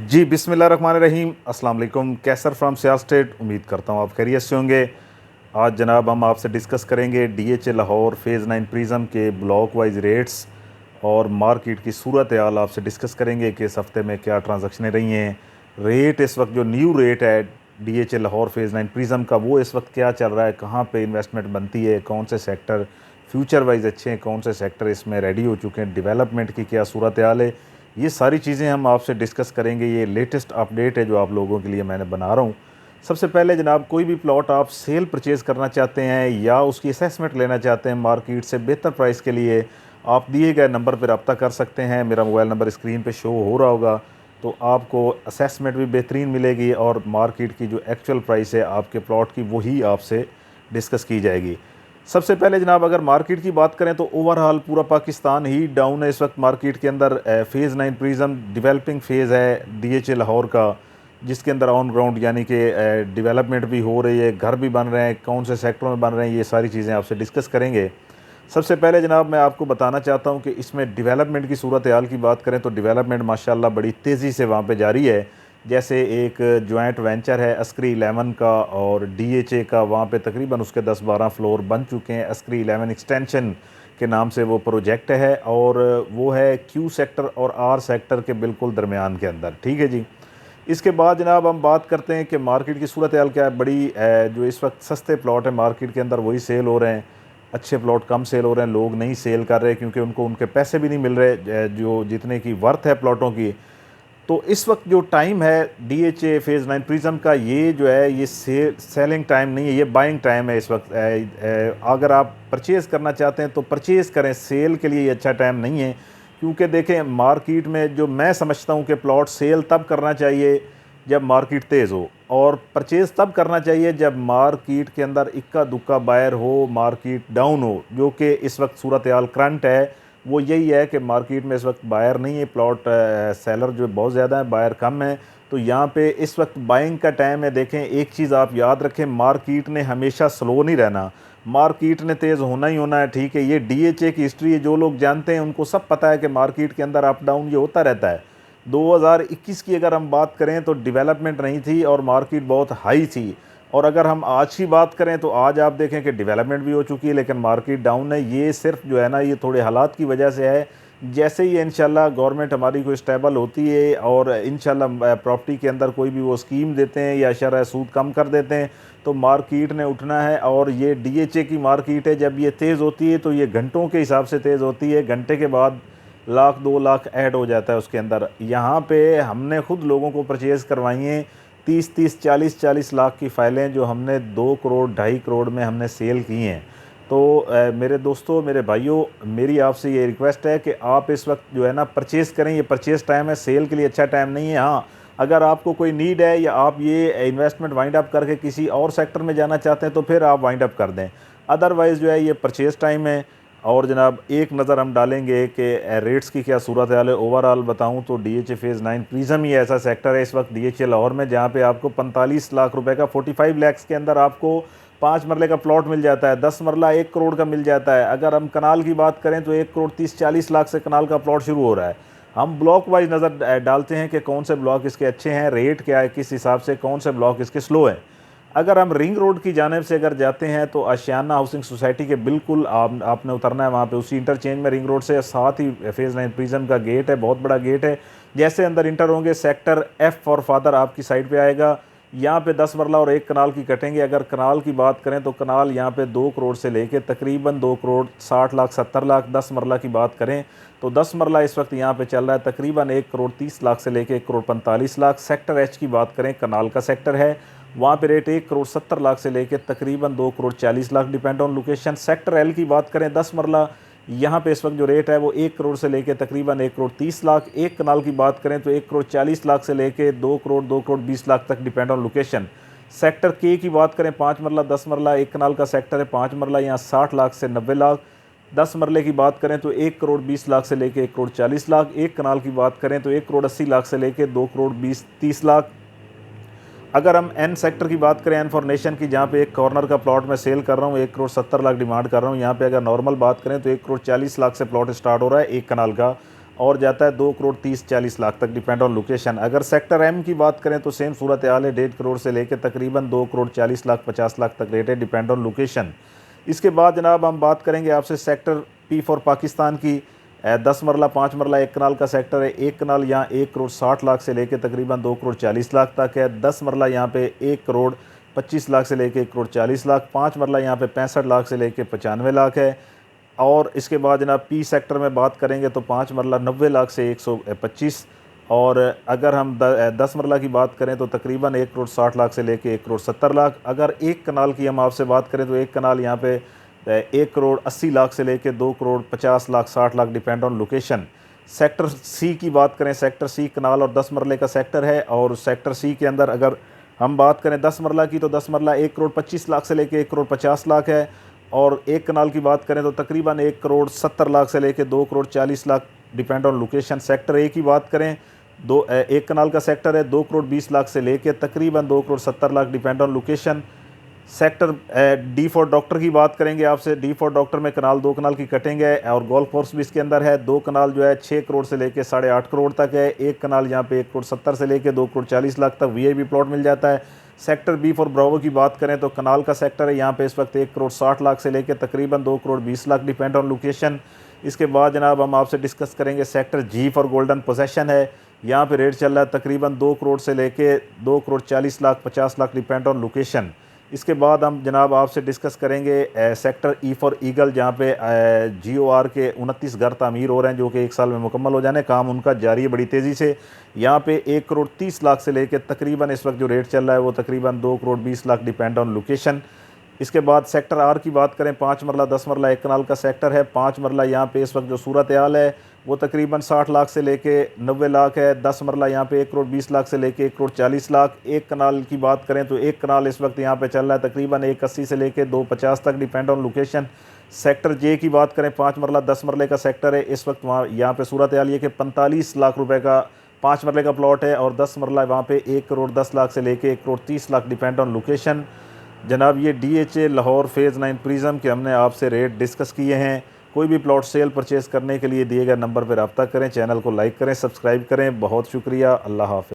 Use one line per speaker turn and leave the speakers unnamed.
जी बिस्मिल्लाहिर्रहमानिर्रहीम। अस्सलाम वालेकुम। कैसर फ्राम सियाल स्टेट। उम्मीद करता हूँ आप खैरियत से होंगे। आज जनाब हम आपसे डिस्कस करेंगे डीएचए लाहौर फ़ेज़ 9 प्रिज़म के ब्लॉक वाइज रेट्स और मार्केट की सूरत हाल आपसे डिस्कस करेंगे कि इस हफ़्ते में क्या ट्रांजैक्शनें रही हैं। रेट इस वक्त जो न्यू रेट है डीएचए लाहौर फ़ेज़ 9 प्रिज़म का, वो इस वक्त क्या चल रहा है, कहाँ पे इन्वेस्टमेंट बनती है, कौन से सेक्टर फ्यूचर वाइज अच्छे हैं, कौन से सेक्टर इसमें रेडी हो चुके हैं, डेवलपमेंट की क्या सूरत हाल है, ये सारी चीज़ें हम आपसे डिस्कस करेंगे। ये लेटेस्ट अपडेट है जो आप लोगों के लिए मैंने बना रहा हूँ। सबसे पहले जनाब, कोई भी प्लॉट आप सेल परचेज़ करना चाहते हैं या उसकी असेसमेंट लेना चाहते हैं मार्केट से बेहतर प्राइस के लिए, आप दिए गए नंबर पर रब्ता कर सकते हैं। मेरा मोबाइल नंबर स्क्रीन पे शो हो रहा होगा, तो आपको असेसमेंट भी बेहतरीन मिलेगी और मार्केट की जो एक्चुअल प्राइस है आपके प्लॉट की, वही आपसे डिस्कस की जाएगी। सबसे पहले जनाब, अगर मार्केट की बात करें तो ओवरऑल पूरा पाकिस्तान ही डाउन है इस वक्त मार्केट के अंदर। फ़ेज़ 9 प्रिज़म डेवलपिंग फ़ेज़ है डीएचए लाहौर का, जिसके अंदर ऑन ग्राउंड यानी कि डेवलपमेंट भी हो रही है, घर भी बन रहे हैं, कौन से सेक्टरों में बन रहे हैं, ये सारी चीज़ें आपसे डिस्कस करेंगे। सबसे पहले जनाब मैं आपको बताना चाहता हूँ कि इसमें डेवलपमेंट की सूरत हाल की बात करें तो डेवलपमेंट माशाल्लाह बड़ी तेज़ी से वहाँ पे जारी है। जैसे एक जॉइंट वेंचर है अस्करी 11 का और डीएचए का, वहाँ पे तकरीबन उसके 10-12 फ्लोर बन चुके हैं। अस्करी 11 एक्सटेंशन के नाम से वो प्रोजेक्ट है और वो है क्यू सेक्टर और आर सेक्टर के बिल्कुल दरमियान के अंदर। ठीक है जी। इसके बाद जनाब हम बात करते हैं कि मार्केट की सूरत हाल क्या है। बड़ी जो इस वक्त सस्ते प्लॉट है मार्केट के अंदर वही सेल हो रहे हैं, अच्छे प्लॉट कम सेल हो रहे हैं, लोग नहीं सेल कर रहे क्योंकि उनको उनके पैसे भी नहीं मिल रहे जो जितने की वर्थ है प्लॉटों की। तो इस वक्त जो टाइम है डीएचए फ़ेज़ 9 प्रिज़म का, ये जो है ये सेलिंग टाइम नहीं है, ये बाइंग टाइम है इस वक्त। अगर आप परचेज़ करना चाहते हैं तो परचेज़ करें, सेल के लिए ये अच्छा टाइम नहीं है। क्योंकि देखें मार्केट में जो मैं समझता हूँ कि प्लॉट सेल तब करना चाहिए जब मार्केट तेज़ हो, और परचेज़ तब करना चाहिए जब मार्केट के अंदर इक्का दुक्का बायर हो, मार्केट डाउन हो, जो कि इस वक्त सूरत हाल करंट है। वो यही है कि मार्केट में इस वक्त बायर नहीं है, प्लॉट सेलर जो बहुत ज़्यादा है, बायर कम है। तो यहाँ पे इस वक्त बाइंग का टाइम है। देखें एक चीज़ आप याद रखें, मार्केट ने हमेशा स्लो नहीं रहना, मार्केट ने तेज़ होना ही होना है। ठीक है, ये डीएचए की हिस्ट्री है, जो लोग जानते हैं उनको सब पता है कि मार्केट के अंदर अप डाउन ये होता रहता है। 2021 की अगर हम बात करें तो डेवलपमेंट नहीं थी और मार्केट बहुत हाई थी। और अगर हम आज की बात करें तो आज आप देखें कि डेवलपमेंट भी हो चुकी है लेकिन मार्केट डाउन है। ये सिर्फ जो है ना, ये थोड़े हालात की वजह से है। जैसे ही इंशाल्लाह गवर्नमेंट हमारी कोई स्टेबल होती है और इंशाल्लाह प्रॉपर्टी के अंदर कोई भी वो स्कीम देते हैं या शरह सूद कम कर देते हैं, तो मार्केट ने उठना है। और ये डीएचए की मार्केट है, जब ये तेज़ होती है तो ये घंटों के हिसाब से तेज़ होती है, घंटे के बाद लाख 2 लाख ऐड हो जाता है उसके अंदर। यहाँ पे हमने खुद लोगों को परचेज़ करवाई हैं 30-30 40-40 लाख की फ़ाइलें, जो हमने 2 करोड़ 2.5 करोड़ में हमने सेल की हैं। तो मेरे दोस्तों, मेरे भाइयों, मेरी आपसे ये रिक्वेस्ट है कि आप इस वक्त जो है ना परचेज़ करें। ये परचेज़ टाइम है, सेल के लिए अच्छा टाइम नहीं है। हाँ, अगर आपको कोई नीड है या आप ये इन्वेस्टमेंट वाइंड अप करके किसी और सेक्टर में जाना चाहते हैं तो फिर आप वाइंड अप कर दें, अदरवाइज़ जो है ये परचेज़ टाइम है। और जनाब एक नज़र हम डालेंगे कि रेट्स की क्या सूरत हाल है। ओवरऑल बताऊं तो डीएचए फ़ेज़ 9 प्रिज़म ही ऐसा सेक्टर है इस वक्त डीएचए लाहौर में, जहां पे आपको 45 लाख रुपए का 45 लैक्स के अंदर आपको 5 मरले का प्लॉट मिल जाता है, 10 मरला 1 करोड़ का मिल जाता है। अगर हम कनाल की बात करें तो 1 करोड़ 30-40 लाख से कनाल का प्लॉट शुरू हो रहा है। हम ब्लॉक वाइज नज़र डालते हैं कि कौन से ब्लॉक इसके अच्छे हैं, रेट क्या है, किस हिसाब से कौन से ब्लॉक इसके स्लो हैं। अगर हम रिंग रोड की जानिब से अगर जाते हैं तो आशियाना हाउसिंग सोसाइटी के बिल्कुल आपने उतरना है वहाँ पे, उसी इंटरचेंज में रिंग रोड से साथ ही फ़ेज़ 9 प्रिज़म का गेट है, बहुत बड़ा गेट है। जैसे अंदर इंटर होंगे सेक्टर एफ फॉर फादर आपकी साइड पे आएगा। यहाँ पे 10 मरला और 1 कनाल की कटेंगे। अगर कनाल की बात करें तो कनाल यहाँ पे 2 करोड़ से लेके तकरीबन 2 करोड़ 60 लाख 70 लाख। 10 मरला की बात करें तो 10 मरला इस वक्त यहाँ पे चल रहा है तकरीबन 1 करोड़ 30 लाख से लेके 1 करोड़ 45 लाख। सेक्टर एच की बात करें, कनाल का सेक्टर है, वहाँ पे रेट 1 करोड़ 70 लाख से लेके तकरीबन 2 crore 40 lakh, depend on location. Sector L की बात करें 10 मरला, यहाँ पे इस वक्त जो रेट है वो 1 करोड़ से लेके तकरीबन 1 करोड़ 30 लाख। एक कनाल की बात करें तो 1 करोड़ 40 लाख से लेके 2 करोड़ 20 लाख तक, डिपेंड ऑन लोकेशन। सेक्टर के की बात करें 5 मरला 10 मरला, एक कनाल का सेक्टर है 5 मरला, यहाँ 60 लाख से 90 लाख। 10 मरले की बात करें तो 1 करोड़ 20 लाख से लेके 1 करोड़ 40 लाख। एक कनाल की बात करें तो 1 करोड़ 80 लाख से लेके 2 करोड़ 20-30 लाख। अगर हम एन सेक्टर की बात करें, एन फॉर नेशन की, जहाँ पे एक कॉर्नर का प्लॉट मैं सेल कर रहा हूँ 1 करोड़ 70 लाख डिमांड कर रहा हूँ, यहाँ पे अगर नॉर्मल बात करें तो 1 करोड़ 40 लाख से प्लॉट स्टार्ट हो रहा है एक कनाल का। और जाता है 2 करोड़ 30-40 लाख तक, डिपेंड ऑन लोकेशन। अगर सेक्टर एम की बात करें तो सेम सूरत हाल है, 1.5 करोड़ से लेकर तकरीबन 2 करोड़ 40 लाख 50 लाख तक रेट है, डिपेंड ऑन लोकेशन। इसके बाद जनाब हम बात करेंगे आपसे सेक्टर पी फॉर पाकिस्तान की। 10 मरला 5 मरला 1 कनाल का सेक्टर है। 1 कनाल यहाँ 1 करोड़ 60 लाख से लेकर तकरीबन 2 करोड़ 40 लाख तक है। 10 मरला यहाँ पे 1 करोड़ 25 लाख से लेकर 1 करोड़ 40 लाख। 5 मरला यहाँ पे 65 लाख से लेकर 95 लाख है। और इसके बाद जनाब पी सेक्टर में बात करेंगे तो 5 मरला 90 लाख से 125। और अगर हम 10 मरला की बात करें तो तकरीबन 1 करोड़ 60 लाख से लेके 1 करोड़ 70 लाख। अगर 1 कनाल की हम आपसे बात करें तो 1 कनाल यहाँ पे 1 करोड़ 80 लाख से लेके 2 crore 50 lakh 60 lakh, depend on location. Sector C की बात करें, सेक्टर सी कनाल और 10 मरले का सेक्टर है। और सेक्टर सी के अंदर अगर हम बात करें 10 मरला की तो 10 मरला 1 करोड़ 25 लाख से लेके 1 करोड़ 50 लाख है। और 1 कनाल की बात करें तो तकरीबन 1 करोड़ 70 लाख से लेके 2 crore 40 lakh, depend on location. Sector A की बात करें 1 कनाल का सेक्टर है, 2 करोड़ 20 लाख से लेके तकरीबन 2 crore 70 lakh, depend on location. Sector D for doctor की बात करेंगे आपसे। डी फॉर डॉक्टर में कनाल 2 कनाल की कटिंग है और गोल्फ कोर्स भी इसके अंदर है। 2 कनाल जो है 6 करोड़ से लेके 8.5 करोड़ तक है। 1 कनाल यहाँ पे 1 करोड़ 70 से लेके 2 करोड़ 40 लाख तक वीआईपी प्लॉट मिल जाता है। सेक्टर बी फॉर ब्रावो की बात करें तो कनाल का सेक्टर है, यहाँ पे इस वक्त 1 करोड़ 60 लाख से लेके तकरीबन 2 crore 20 lakh, depend on location. इसके बाद जनाब हम आपसे डिस्कस करेंगे sector G for golden possession है। यहाँ पे रेट चल रहा है तकरीबन 2 करोड़ से लेके 2 crore 40 lakh 50 lakh, depend on location. इसके बाद हम जनाब आपसे डिस्कस करेंगे सेक्टर ई फॉर ईगल, जहाँ पे GOR के 29 घर तामीर हो रहे हैं जो कि 1 साल में मुकम्मल हो जाने, काम उनका जारी है बड़ी तेज़ी से। यहाँ पे 1 करोड़ 30 लाख से लेकर तकरीबन इस वक्त जो रेट चल रहा है वो तकरीबन 2 crore 20 lakh, depend on location. इसके बाद सेक्टर आर की बात करें, 5 मरला 10 मरला 1 कनाल का सेक्टर है। 5 मरला यहाँ पे इस वक्त जो सूरत हाल है वो तकरीबन 60 लाख से लेके 90 लाख है। 10 मरला यहाँ पे 1 करोड़ 20 लाख से लेके 1 करोड़ 40 लाख। 1 कनाल की बात करें तो 1 कनाल इस वक्त यहाँ पे चल रहा है तकरीबन 180 से लेके 250 तक, डिपेंड ऑन लोकेशन। सेक्टर जे की बात करें, 5 मरला 10 मरले का सेक्टर है। इस वक्त वहाँ यहाँ पे सूरत हाल ये कि 45 लाख रुपए का 5 मरले का प्लॉट है और 10 मरला वहाँ पे 1 करोड़ 10 लाख से लेके 1 crore 30 lakh, depend on location. जनाब ये DHA लाहौर फेज़ 9 प्रिज्म के हमने आपसे रेट डिस्कस किए हैं। कोई भी प्लॉट सेल परचेज़ करने के लिए दिए गए नंबर पर रब्ता करें। चैनल को लाइक करें, सब्सक्राइब करें। बहुत शुक्रिया। अल्लाह हाफ़िज़।